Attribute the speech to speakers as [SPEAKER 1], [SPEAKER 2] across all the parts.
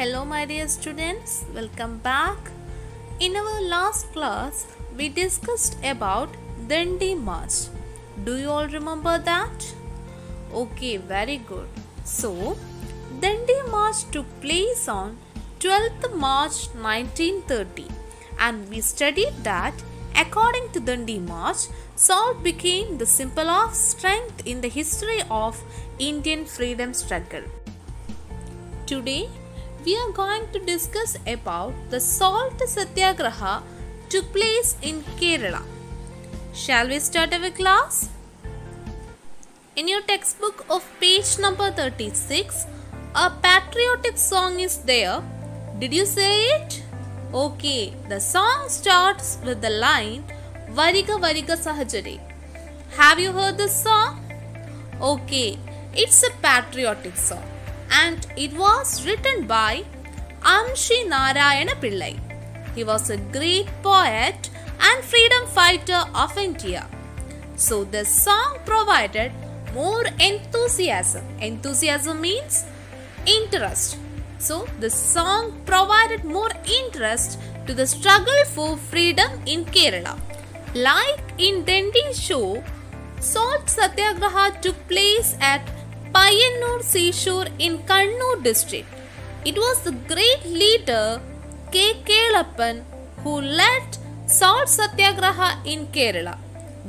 [SPEAKER 1] Hello, my dear students, welcome back. In our last class, we discussed about Dandi March. Do you all remember that? Okay, very good. So, Dandi March took place on 12th March 1930, and we studied that according to Dandi March, salt became the symbol of strength in the history of Indian freedom struggle. Today, we are going to discuss about the salt satyagraha took place in Kerala. Shall we start our class? In your textbook of page number 36, a patriotic song is there. Did you say it? Okay, the song starts with the line Variga Variga Sahajare. Have you heard this song? Okay, it's a patriotic song and it was written by Amshi Narayana Pillai. He was a great poet and freedom fighter of India. So the song provided more enthusiasm. Enthusiasm means interest. So the song provided more interest to the struggle for freedom in Kerala. Like in Dandi show, Salt Satyagraha took place at Payyanur seashore in Kannur district. It was the great leader K. Kelappan who led Salt Satyagraha in Kerala.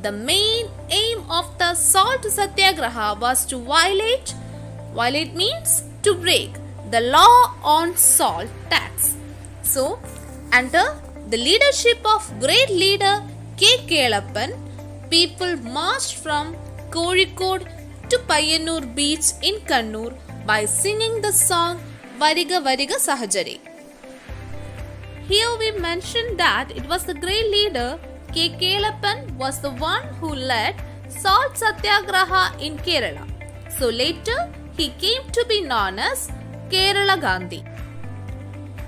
[SPEAKER 1] The main aim of the Salt Satyagraha was to violate means to break the law on salt tax. So, under the leadership of great leader K. Kelappan, people marched from Kozhikode to Payyanur beach in Kannur by singing the song Variga Variga Sahajare. Here we mentioned that it was the great leader K. Kelappan was the one who led Salt Satyagraha in Kerala. So later he came to be known as Kerala Gandhi.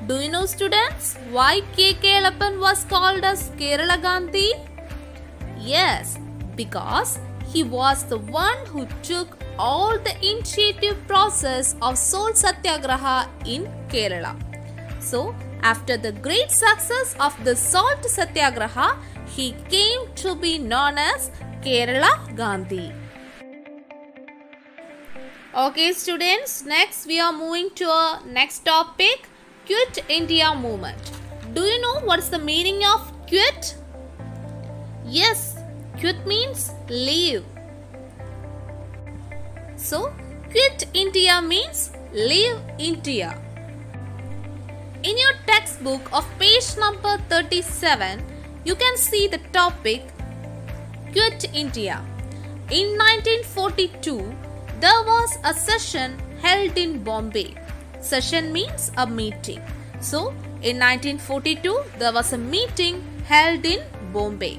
[SPEAKER 1] Do you know, students, why K. Kelappan was called as Kerala Gandhi? Yes, because he was the one who took all the initiative process of Salt Satyagraha in Kerala. So, after the great success of the Salt Satyagraha, he came to be known as Kerala Gandhi. Okay, students, next we are moving to our next topic, Quit India movement. Do you know what's the meaning of quit? Yes, quit means leave. So, quit India means leave India. In your textbook of page number 37, you can see the topic Quit India. In 1942, there was a session held in Bombay. Session means a meeting. So, in 1942, there was a meeting held in Bombay.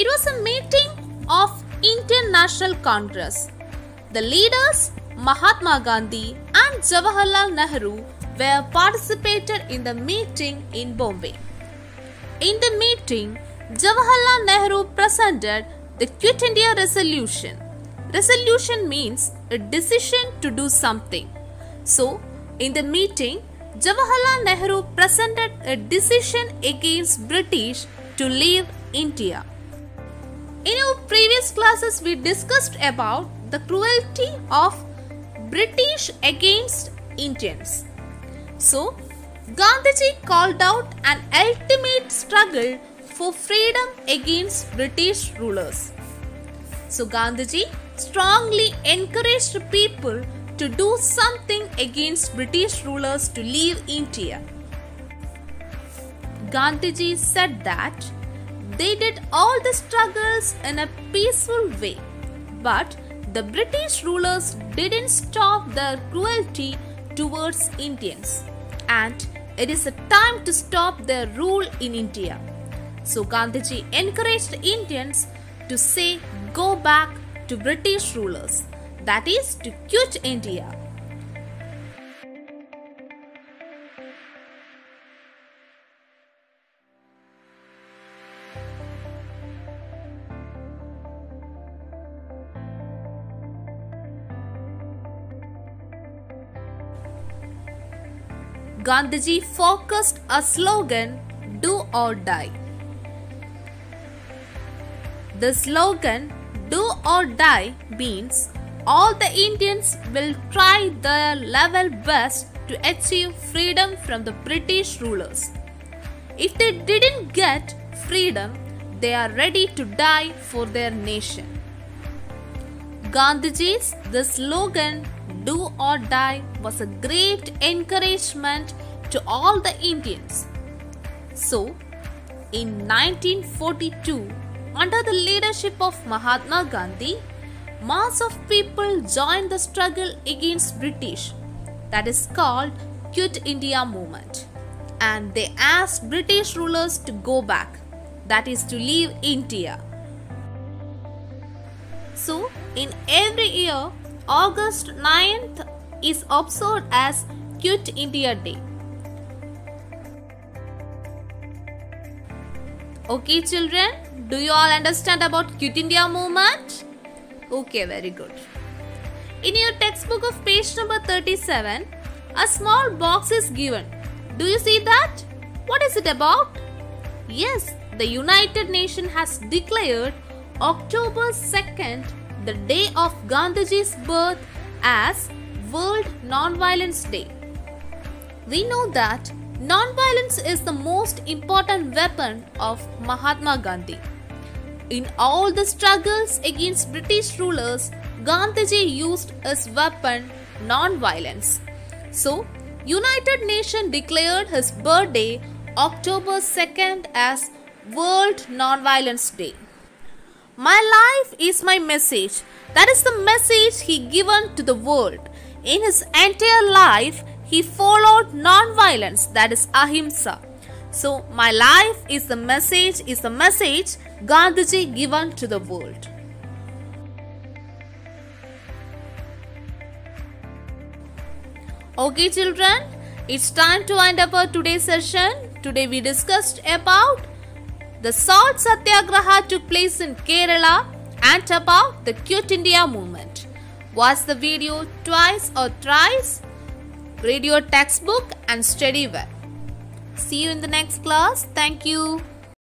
[SPEAKER 1] It was a meeting of Indian National Congress. The leaders Mahatma Gandhi and Jawaharlal Nehru were participated in the meeting in Bombay. In the meeting, Jawaharlal Nehru presented the Quit India resolution. Resolution means a decision to do something. So, in the meeting, Jawaharlal Nehru presented a decision against British to leave India. In our previous classes, we discussed about the cruelty of British against Indians. So, Gandhiji called out an ultimate struggle for freedom against British rulers. So, Gandhiji strongly encouraged people to do something against British rulers to leave India. Gandhiji said that they did all the struggles in a peaceful way, but the British rulers didn't stop their cruelty towards Indians, and it is a time to stop their rule in India. So Gandhiji encouraged Indians to say go back to British rulers, that is to quit India. Gandhiji focused a slogan, "Do or die." The slogan, "Do or die," means all the Indians will try their level best to achieve freedom from the British rulers. If they didn't get freedom, they are ready to die for their nation. Gandhiji's the slogan, "Do or die," was a great encouragement to all the Indians. So, in 1942, under the leadership of Mahatma Gandhi, mass of people joined the struggle against British, that is called Quit India movement, and they asked British rulers to go back, that is to leave India. So, in every year, August 9th is observed as Quit India Day. Okay children, do you all understand about Quit India movement? Okay, very good. In your textbook of page number 37, a small box is given. Do you see that? What is it about? Yes, the United Nations has declared October 2nd, the day of Gandhiji's birth, as World Non-Violence Day. We know that non-violence is the most important weapon of Mahatma Gandhi. In all the struggles against British rulers, Gandhiji used his weapon, non-violence. So, United Nations declared his birthday October 2nd as World Non-Violence Day. My life is my message. That is the message he given to the world. In his entire life, he followed non-violence, that is ahimsa. So, my life is the message Gandhiji given to the world. Okay children, it's time to wind up our today's session. Today we discussed about the Salt Satyagraha took place in Kerala and about the Quit India movement. Watch the video twice or thrice, read your textbook and study well. See you in the next class. Thank you.